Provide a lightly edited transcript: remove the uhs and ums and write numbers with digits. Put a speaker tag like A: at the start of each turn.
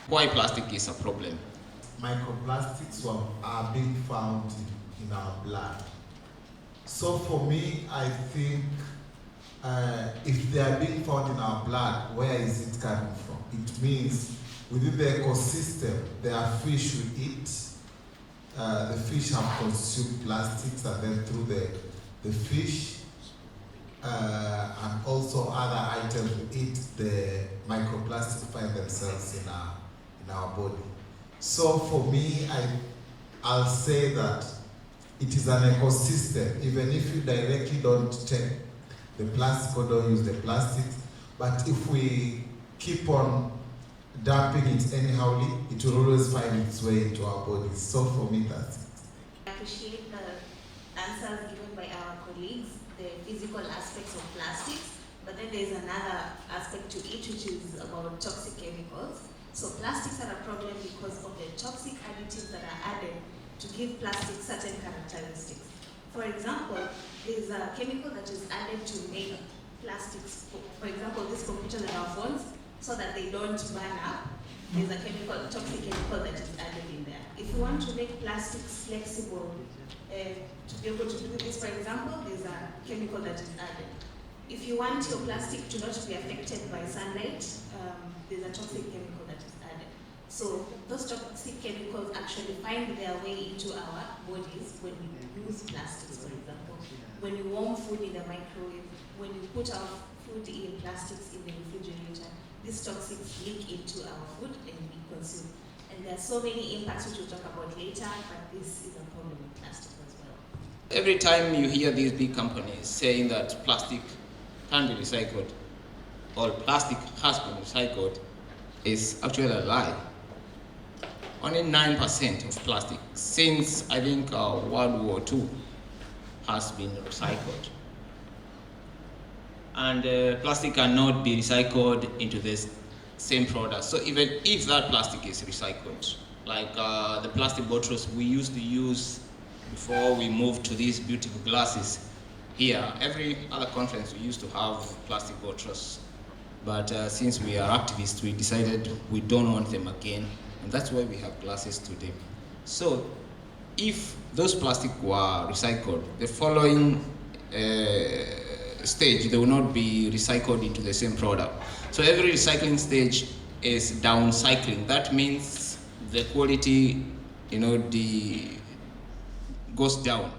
A: why plastic is a problem.
B: Microplastics are being found in our blood. So for me, I think if they are being found in our blood, where is it coming from? It means within the ecosystem, there are fish we eat. The fish have consumed plastics, and then through the fish and also other items we eat, the microplastics find themselves in our body. So for me, I'll say that it is an ecosystem, even if you directly don't take the plastic or don't use the plastics, but if we keep on dumping it anyhowly, it will always find its way into our bodies. So for me, that's it.
C: I appreciate the answers given by our colleagues, the physical aspects of plastics, but then there's another aspect to it, which is about toxic chemicals. So plastics are a problem because of the toxic additives that are added to give plastic certain characteristics. For example, there's a chemical that is added to make plastics, for example, these computers and our phones, so that they don't burn up. There's a toxic chemical that is added in there. If you want to make plastics flexible, to be able to do this, for example, there's a chemical that is added. If you want your plastic to not be affected by sunlight, there's a toxic chemical that is added. So those toxic chemicals actually find their way into our bodies when we use plastics, for example. When we warm food in the microwave, when we put our food in plastics in the refrigerator, these toxins leak into our food and we consume. And there are so many impacts which we'll talk about later, but this is a problem with plastic as well.
A: Every time you hear these big companies saying that plastic can be recycled or plastic has been recycled, is actually a lie. Only 9% of plastic since I think World War II has been recycled. And plastic cannot be recycled into the same product. So even if that plastic is recycled, like the plastic bottles we used to use before we moved to these beautiful glasses here, every other conference we used to have plastic bottles. But since we are activists, we decided we don't want them again, and that's why we have glasses today. So if those plastic were recycled, the following stage, they will not be recycled into the same product. So every recycling stage is downcycling. That means the quality, goes down.